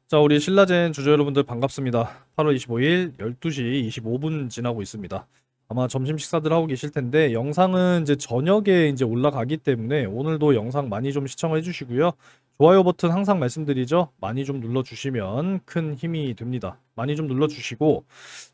자, 우리 신라젠 주주 여러분들 반갑습니다. 8월 25일 12시 25분 지나고 있습니다. 아마 점심 식사들 하고 계실 텐데 영상은 이제 저녁에 이제 올라가기 때문에 오늘도 영상 많이 좀 시청해 주시고요. 좋아요 버튼 항상 말씀드리죠. 많이 좀 눌러주시면 큰 힘이 됩니다. 많이 좀 눌러주시고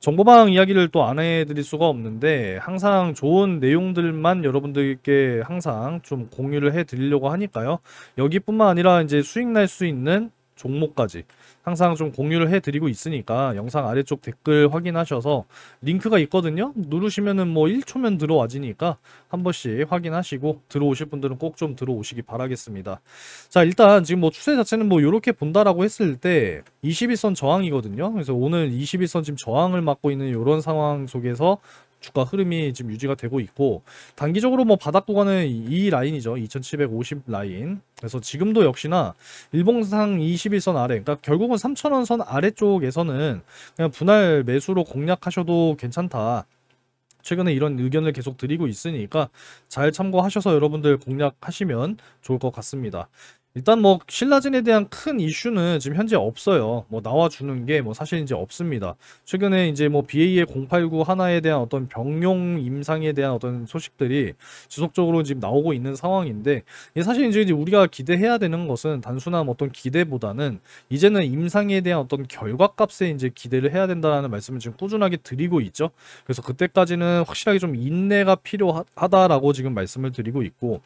정보방 이야기를 또 안 해드릴 수가 없는데 항상 좋은 내용들만 여러분들께 항상 좀 공유를 해드리려고 하니까요. 여기뿐만 아니라 이제 수익 날 수 있는 종목까지 항상 좀 공유를 해드리고 있으니까 영상 아래쪽 댓글 확인하셔서 링크가 있거든요. 누르시면은 뭐 1초면 들어와지니까 한 번씩 확인하시고 들어오실 분들은 꼭 좀 들어오시기 바라겠습니다. 자, 일단 지금 뭐 추세 자체는 뭐 이렇게 본다라고 했을 때 21선 저항이거든요. 그래서 오늘 21선 지금 저항을 맞고 있는 이런 상황 속에서 주가 흐름이 지금 유지가 되고 있고, 단기적으로 뭐 바닥 구간은 이 라인이죠. 2750 라인. 그래서 지금도 역시나 일봉상 21선 아래, 그러니까 결국은 3000원 선 아래쪽에서는 그냥 분할 매수로 공략하셔도 괜찮다. 최근에 이런 의견을 계속 드리고 있으니까 잘 참고하셔서 여러분들 공략하시면 좋을 것 같습니다. 일단 뭐 신라진에 대한 큰 이슈는 지금 현재 없어요. 뭐 나와주는 게 뭐 사실 이제 없습니다. 최근에 이제 뭐 BA의 089 하나에 대한 어떤 병용 임상에 대한 어떤 소식들이 지속적으로 지금 나오고 있는 상황인데, 이게 사실 이제 우리가 기대해야 되는 것은 단순한 어떤 기대보다는 이제는 임상에 대한 어떤 결과값에 이제 기대를 해야 된다는 말씀을 지금 꾸준하게 드리고 있죠. 그래서 그때까지는 확실하게 좀 인내가 필요하다라고 지금 말씀을 드리고 있고,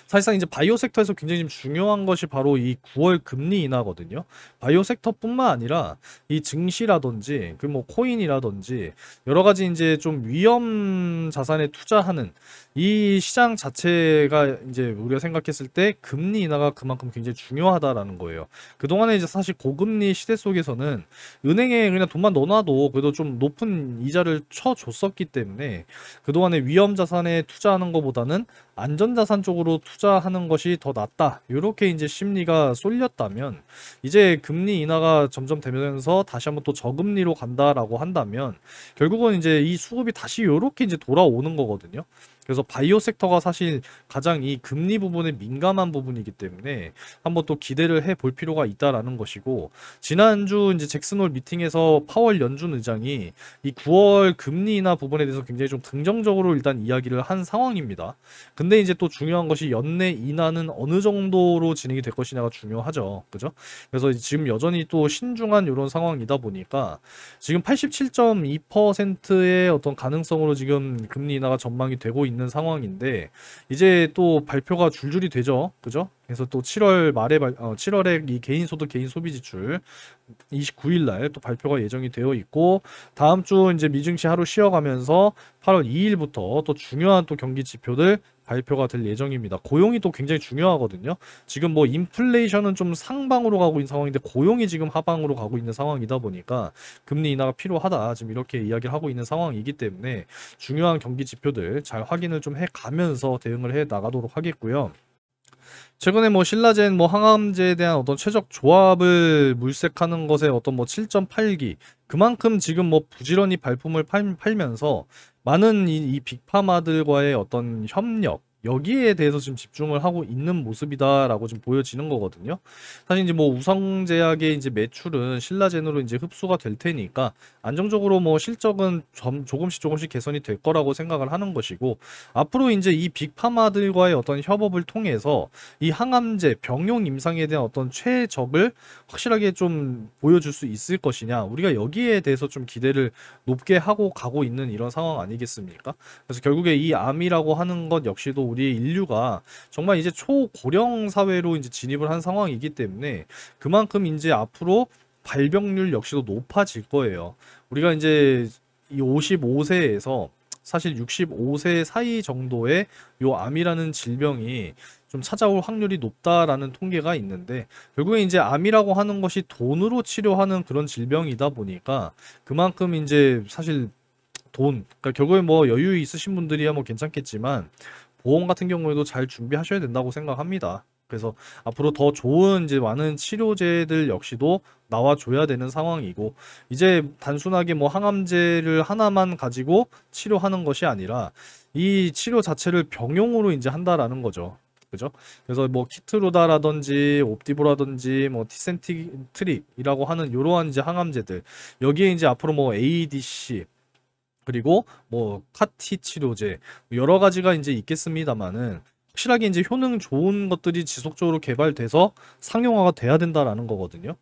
사실상 이제 바이오 섹터에서 굉장히 좀 중요한 것이 바로 이 9월 금리 인하거든요. 바이오 섹터뿐만 아니라 이 증시라든지 그 뭐 코인이라든지 여러 가지 이제 좀 위험 자산에 투자하는 이 시장 자체가 이제 우리가 생각했을 때 금리 인하가 그만큼 굉장히 중요하다라는 거예요. 그동안에 이제 사실 고금리 시대 속에서는 은행에 그냥 돈만 넣어놔도 그래도 좀 높은 이자를 쳐줬었기 때문에 그동안에 위험 자산에 투자하는 것보다는 안전자산 쪽으로 투자하는 것이 더 낫다. 이렇게 이제 심리가 쏠렸다면, 이제 금리 인하가 점점 되면서 다시 한번 또 저금리로 간다라고 한다면 결국은 이제 이 수급이 다시 이렇게 이제 돌아오는 거거든요. 그래서 바이오 섹터가 사실 가장 이 금리 부분에 민감한 부분이기 때문에 한번 또 기대를 해 볼 필요가 있다라는 것이고, 지난주 이제 잭슨홀 미팅에서 파월 연준 의장이 이 9월 금리 인하 부분에 대해서 굉장히 좀 긍정적으로 일단 이야기를 한 상황입니다. 근데 이제 또 중요한 것이 연내 인하는 어느 정도로 진행이 될 것이냐가 중요하죠. 그죠? 그래서 지금 여전히 또 신중한 이런 상황이다 보니까 지금 87.2%의 어떤 가능성으로 지금 금리 인하가 전망이 되고 있는 상황인데, 이제 또 발표가 줄줄이 되죠. 그죠? 그래서 또 7월 말에 7월에 이 개인 소득 개인 소비 지출 29일 날 또 발표가 예정이 되어 있고, 다음 주 이제 미증시 하루 쉬어가면서 8월 2일부터 또 중요한 또 경기 지표들 발표가 될 예정입니다. 고용이 또 굉장히 중요하거든요. 지금 뭐 인플레이션은 좀 상방으로 가고 있는 상황인데 고용이 지금 하방으로 가고 있는 상황이다 보니까 금리 인하가 필요하다, 지금 이렇게 이야기를 하고 있는 상황이기 때문에 중요한 경기 지표들 잘 확인을 좀 해가면서 대응을 해 나가도록 하겠고요. 최근에 뭐 신라젠 뭐 항암제에 대한 어떤 최적 조합을 물색하는 것에 어떤 뭐 7.8기, 그만큼 지금 뭐 부지런히 발품을 팔면서 많은 이 빅파마들과의 어떤 협력, 여기에 대해서 지금 집중을 하고 있는 모습이다라고 지금 보여지는 거거든요. 사실 이제 뭐 우성제약의 이제 매출은 신라젠으로 이제 흡수가 될 테니까 안정적으로 뭐 실적은 조금씩 개선이 될 거라고 생각을 하는 것이고, 앞으로 이제 이 빅파마들과의 어떤 협업을 통해서 이 항암제, 병용 임상에 대한 어떤 최적을 확실하게 좀 보여줄 수 있을 것이냐, 우리가 여기에 대해서 좀 기대를 높게 하고 가고 있는 이런 상황 아니겠습니까? 그래서 결국에 이 암이라고 하는 것 역시도 우리 인류가 정말 이제 초고령 사회로 이제 진입을 한 상황이기 때문에 그만큼 이제 앞으로 발병률 역시도 높아질 거예요. 우리가 이제 이 55세에서 사실 65세 사이 정도의 요 암이라는 질병이 좀 찾아올 확률이 높다라는 통계가 있는데, 결국에 이제 암이라고 하는 것이 돈으로 치료하는 그런 질병이다 보니까 그만큼 이제 사실 그러니까 결국에 뭐 여유 있으신 분들이야 뭐 괜찮겠지만 보험 같은 경우에도 잘 준비하셔야 된다고 생각합니다. 그래서 앞으로 더 좋은 이제 많은 치료제들 역시도 나와줘야 되는 상황이고, 이제 단순하게 뭐 항암제를 하나만 가지고 치료하는 것이 아니라 이 치료 자체를 병용으로 이제 한다라는 거죠. 그죠? 그래서 뭐 키트루다라든지 옵티브라든지 뭐 티센트릭이라고 하는 요러한 이제 항암제들, 여기에 이제 앞으로 뭐 ADC 그리고 뭐 카티 치료제 여러 가지가 이제 있겠습니다만은, 확실하게 이제 효능 좋은 것들이 지속적으로 개발돼서 상용화가 돼야 된다라는 거거든요.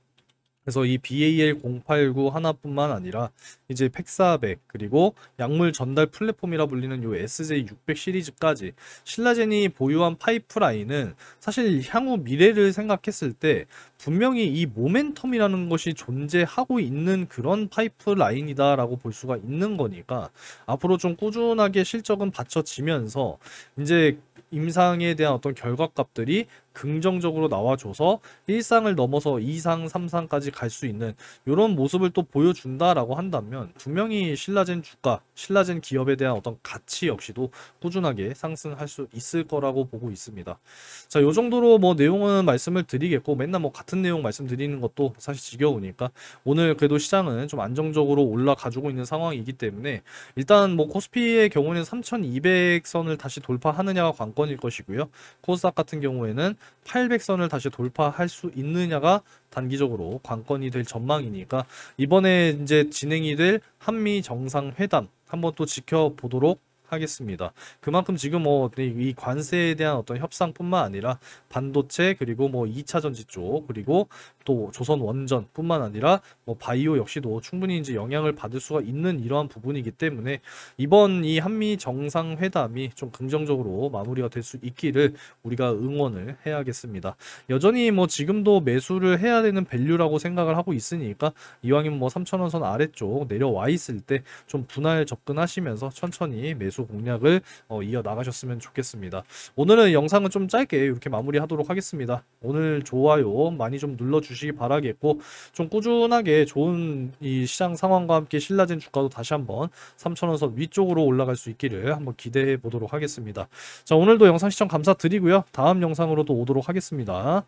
그래서 이 BAL089 하나뿐만 아니라 이제 팩사백 그리고 약물 전달 플랫폼이라 불리는 요 SJ600 시리즈까지 신라젠이 보유한 파이프라인은 사실 향후 미래를 생각했을 때 분명히 이 모멘텀이라는 것이 존재하고 있는 그런 파이프라인이다라고 볼 수가 있는 거니까, 앞으로 좀 꾸준하게 실적은 받쳐지면서 이제 임상에 대한 어떤 결과값들이 긍정적으로 나와줘서 1상을 넘어서 2상, 3상까지 갈 수 있는 이런 모습을 또 보여준다라고 한다면, 분명히 신라젠 주가, 신라젠 기업에 대한 어떤 가치 역시도 꾸준하게 상승할 수 있을 거라고 보고 있습니다. 자, 요 정도로 뭐 내용은 말씀을 드리겠고, 맨날 뭐 같은 내용 말씀드리는 것도 사실 지겨우니까 오늘 그래도 시장은 좀 안정적으로 올라가지고 있는 상황이기 때문에, 일단 뭐 코스피의 경우는 3200선을 다시 돌파하느냐가 관건일 것이고요. 코스닥 같은 경우에는 800선을 다시 돌파할 수 있느냐가 단기적으로 관건이 될 전망이니까, 이번에 이제 진행이 될 한미 정상회담 한번 또 지켜보도록 하겠습니다. 그만큼 지금 뭐 이 관세에 대한 어떤 협상뿐만 아니라 반도체 그리고 뭐 2차 전지 쪽, 그리고 또 조선 원전뿐만 아니라 뭐 바이오 역시도 충분히 이제 영향을 받을 수가 있는 이러한 부분이기 때문에, 이번 이 한미 정상회담이 좀 긍정적으로 마무리가 될 수 있기를 우리가 응원을 해야겠습니다. 여전히 뭐 지금도 매수를 해야 되는 밸류라고 생각을 하고 있으니까, 이왕이면 뭐 3,000원 선 아래쪽 내려와 있을 때 좀 분할 접근하시면서 천천히 매수 공략을 이어 나가셨으면 좋겠습니다. 오늘은 영상은 좀 짧게 이렇게 마무리하도록 하겠습니다. 오늘 좋아요 많이 좀 눌러주시기 바라겠고, 좀 꾸준하게 좋은 이 시장 상황과 함께 신라젠 주가도 다시 한번 3,000원 선 위쪽으로 올라갈 수 있기를 한번 기대해 보도록 하겠습니다. 자, 오늘도 영상 시청 감사드리고요. 다음 영상으로 또 오도록 하겠습니다.